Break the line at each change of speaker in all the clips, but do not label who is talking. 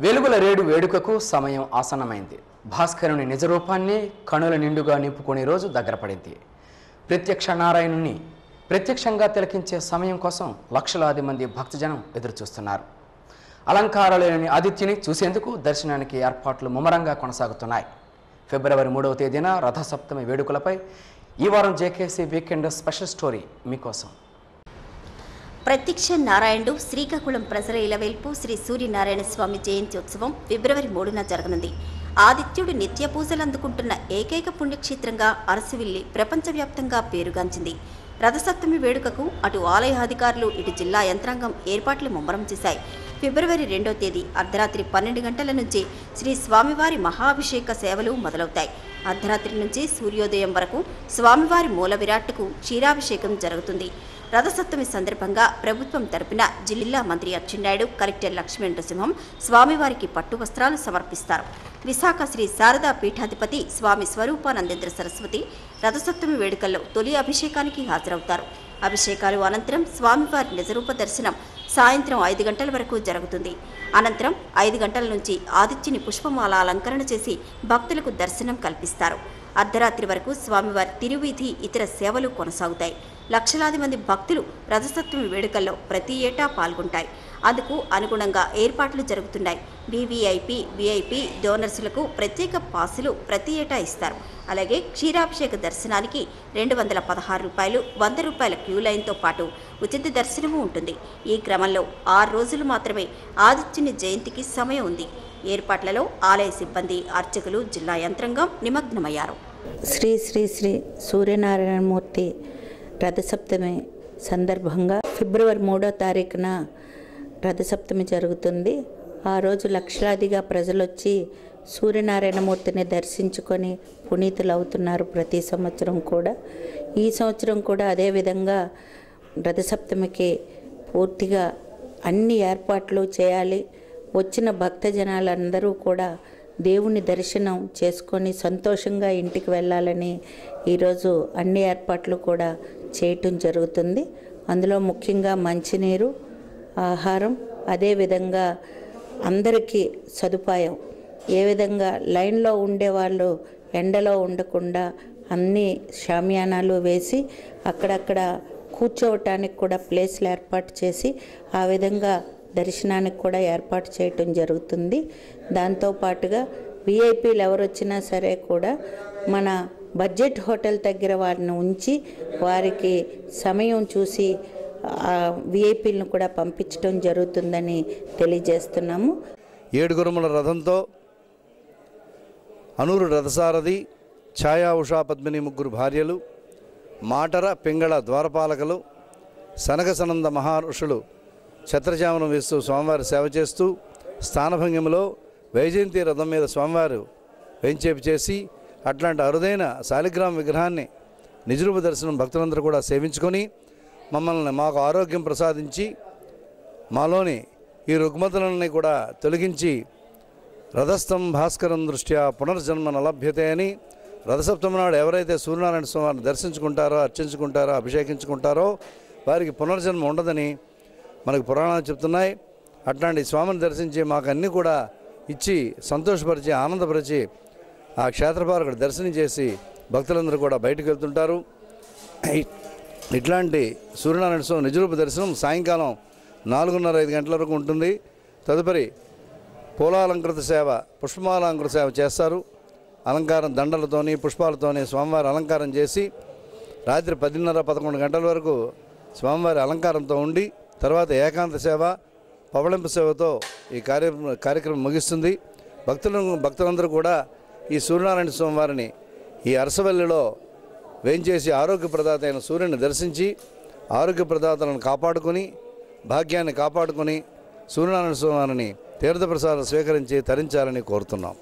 వెలుగుల రేడు వేడుకకు సమయం ఆసన్నమైంది. భాస్కరుని నిజరూపాన్ని కనుల నిండుగా నింపుకునే రోజు దగ్గర పడింది. ప్రత్యక్ష నారాయణుని ప్రత్యక్షంగా తిలకించే సమయం కోసం లక్షలాది మంది భక్తజనం ఎదురుచూస్తున్నారు. అలంకారాలేని ఆదిత్యుని చూసేందుకు దర్శనానికి ఏర్పాట్లు ముమ్మరంగా కొనసాగుతున్నాయి. ఫిబ్రవరి 3వ తేదీన రథసప్తమి వేడుకలపై ఈ వారం జేకేసీ వీకెండ్ స్పెషల్ స్టోరీ మీకోసం.
ప్రత్యక్ష నారాయణుడు శ్రీకాకుళం ప్రజల ఇలవేల్పు శ్రీ సూర్యనారాయణ స్వామి జయంతి ఉత్సవం ఫిబ్రవరి 3న జరగనుంది. ఆదిత్యుడు నిత్య పూజలు అందుకుంటున్న ఏకైక పుణ్యక్షేత్రంగా అరసివిల్లి ప్రపంచవ్యాప్తంగా పేరుగాంచింది. రథసప్తమి వేడుకకు అటు ఆలయ అధికారులు ఇటు జిల్లా యంత్రాంగం ఏర్పాట్లు ముమ్మరం చేశాయి. ఫిబ్రవరి 2వ తేదీ అర్ధరాత్రి 12 గంటల నుంచి శ్రీ స్వామివారి మహాభిషేక సేవలు మొదలవుతాయి. అర్ధరాత్రి నుంచి సూర్యోదయం వరకు స్వామివారి మూల విరాట్కు క్షీరాభిషేకం జరుగుతుంది. రథసప్తమి సందర్భంగా ప్రభుత్వం తరపున జిల్లా మంత్రి అచ్చెన్నాయుడు, కలెక్టర్ లక్ష్మీ నరసింహం స్వామివారికి పట్టు వస్త్రాలు సమర్పిస్తారు. విశాఖ శ్రీ శారదా పీఠాధిపతి స్వామి స్వరూపానందేంద్ర సరస్వతి రథసప్తమి వేడుకల్లో తొలి అభిషేకానికి హాజరవుతారు. అభిషేకాలు అనంతరం స్వామివారి నిజరూప దర్శనం సాయంత్రం 5 గంటల వరకు జరుగుతుంది. అనంతరం 5 గంటల నుంచి ఆదిత్యుని పుష్పమాల అలంకరణ చేసి భక్తులకు దర్శనం కల్పిస్తారు. అర్ధరాత్రి వరకు స్వామివారి తిరువీధి ఇతర సేవలు కొనసాగుతాయి. లక్షలాది మంది భక్తులు రథసప్తమి వేడుకల్లో ప్రతి ఏటా పాల్గొంటాయి. అందుకు అనుగుణంగా ఏర్పాట్లు జరుగుతున్నాయి. వీవీఐపీ, వీఐపీ డోనర్స్లకు ప్రత్యేక పాసులు ప్రతి ఏటా ఇస్తారు. అలాగే క్షీరాభిషేక దర్శనానికి 216 రూపాయలు, 100 రూపాయల క్యూ లైన్తో పాటు ఉచిత దర్శనము ఉంటుంది. ఈ క్రమంలో 6 రోజులు మాత్రమే ఆదిత్యుని జయంతికి సమయం ఉంది. ఏర్పాట్లలో ఆలయ సిబ్బంది, అర్చకులు, జిల్లా యంత్రాంగం నిమగ్నమయ్యారు.
శ్రీ శ్రీ శ్రీ సూర్యనారాయణమూర్తి రథసప్తమి సందర్భంగా ఫిబ్రవరి 3వ తారీఖున రథసప్తమి జరుగుతుంది. ఆ రోజు లక్షలాదిగా ప్రజలొచ్చి సూర్యనారాయణమూర్తిని దర్శించుకొని పునీతులు అవుతున్నారు ప్రతి సంవత్సరం కూడా. ఈ సంవత్సరం కూడా అదేవిధంగా రథసప్తమికి పూర్తిగా అన్ని ఏర్పాట్లు చేయాలి. వచ్చిన భక్తజనాలందరూ కూడా దేవుని దర్శనం చేసుకొని సంతోషంగా ఇంటికి వెళ్ళాలని ఈరోజు అన్ని ఏర్పాట్లు కూడా చేయటం జరుగుతుంది. అందులో ముఖ్యంగా మంచినీరు, ఆహారం, అదేవిధంగా అందరికీ సదుపాయం, ఏ విధంగా లైన్లో ఉండేవాళ్ళు ఎండలో ఉండకుండా అన్ని షామియానాలు వేసి అక్కడక్కడ కూర్చోవటానికి కూడా ప్లేస్లు ఏర్పాటు చేసి ఆ విధంగా దర్శనానికి కూడా ఏర్పాటు చేయటం జరుగుతుంది. దాంతోపాటుగా విఐపీలు ఎవరు వచ్చినా సరే కూడా మన బడ్జెట్ హోటల్ దగ్గర వారిని ఉంచి వారికి సమయం చూసి విఐపీలను కూడా పంపించడం జరుగుతుందని తెలియజేస్తున్నాము.
7 గురుముల రథంతో అనూరు రథసారథి, ఛాయా ఉషా పద్మిని ముగ్గురు భార్యలు, మాటర పింగళ ద్వారపాలకులు, సనగసనంద మహర్షులు ఛత్రచామనం వేస్తూ స్వామివారి సేవ చేస్తూ స్థానభంగిమలో వైజయంతి రథం మీద స్వామివారు వేంచేపు చేసి అట్లాంటి అరుదైన శాలిగ్రామ విగ్రహాన్ని నిజరూప దర్శనం భక్తులందరూ కూడా సేవించుకొని మాకు ఆరోగ్యం ప్రసాదించి మాలోని ఈ రుగ్మతలని కూడా తొలగించి రథస్థం భాస్కరం దృష్ట్యా పునర్జన్మ నలభ్యతే అని రథసప్తమి నాడు ఎవరైతే సూర్యనారాయణ స్వామిని దర్శించుకుంటారో, అర్చించుకుంటారో, అభిషేకించుకుంటారో వారికి పునర్జన్మ ఉండదని మనకు పురాణాలు చెప్తున్నాయి. అట్లాంటి స్వామిని దర్శించి మాకు అన్నీ కూడా ఇచ్చి సంతోషపరిచి ఆనందపరిచి ఆ క్షేత్రపాలకుడు దర్శనం చేసి భక్తులందరూ కూడా బయటకు వెళ్తుంటారు. ఇట్లాంటి సూర్యనారాయణ స్వామి నిజరూప దర్శనం సాయంకాలం 4:30-5 గంటల వరకు ఉంటుంది. తదుపరి పూలాలంకృత సేవ, పుష్పమాలంకృత సేవ చేస్తారు. అలంకారం దండలతోని పుష్పాలతోని స్వామివారి అలంకారం చేసి రాత్రి 10:30-11 గంటల వరకు స్వామివారి అలంకారంతో ఉండి తర్వాత ఏకాంత సేవ, పవళింపు సేవతో ఈ కార్యక్రమం ముగిస్తుంది. భక్తులందరూ కూడా ఈ సూర్యనారాయణ స్వామివారిని ఈ అరసవల్లిలో వేంచేసి ఆరోగ్యప్రదాత అయిన సూర్యుని దర్శించి ఆరోగ్యప్రదాతలను కాపాడుకొని భాగ్యాన్ని కాపాడుకొని సూర్యనారాయణ స్వామిని తీర్థప్రసాదం స్వీకరించి తరించాలని కోరుతున్నాం.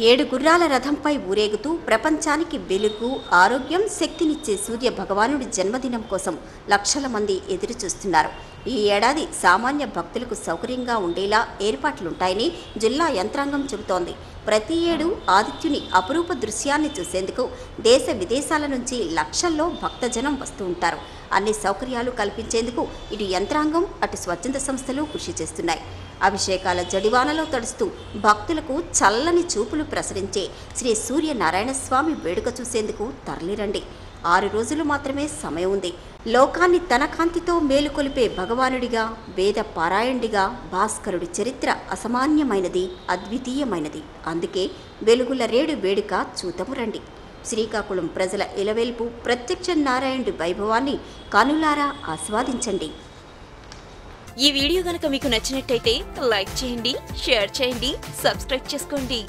7 గుర్రాల రథంపై ఊరేగుతూ ప్రపంచానికి వెలుగు, ఆరోగ్యం, శక్తినిచ్చే సూర్య భగవానుడి జన్మదినం కోసం లక్షల మంది ఎదురు చూస్తున్నారు. ఈ ఏడాది సామాన్య భక్తులకు సౌకర్యంగా ఉండేలా ఏర్పాట్లుంటాయని జిల్లా యంత్రాంగం చెబుతోంది. ప్రతి ఏడు ఆదిత్యుని అపురూప దృశ్యాన్ని చూసేందుకు దేశ విదేశాల నుంచి లక్షల్లో భక్తజనం వస్తూ ఉంటారు. అన్ని సౌకర్యాలు కల్పించేందుకు ఇటు యంత్రాంగం, అటు స్వచ్ఛంద సంస్థలు కృషి చేస్తున్నాయి. అభిషేకాల జడివానలో తడుస్తూ భక్తులకు చల్లని చూపులు ప్రసరించే శ్రీ సూర్యనారాయణ స్వామి వేడుక చూసేందుకు తరలిరండి. 6 రోజులు మాత్రమే సమయం ఉంది. లోకాన్ని తన కాంతితో మేలుకొలిపే భగవానుడిగా, వేద పారాయణుడిగా భాస్కరుడి చరిత్ర అసామాన్యమైనది, అద్వితీయమైనది. అందుకే వెలుగుల రేడు వేడుక చూతము రండి. శ్రీకాకుళం ప్రజల ఇలవేల్పు ప్రత్యక్ష నారాయణుడి వైభవాన్ని కనులారా ఆస్వాదించండి.
ఈ వీడియో గనుక మీకు నచ్చినట్టయితే లైక్ చేయండి, షేర్ చేయండి, సబ్స్క్రైబ్ చేసుకోండి.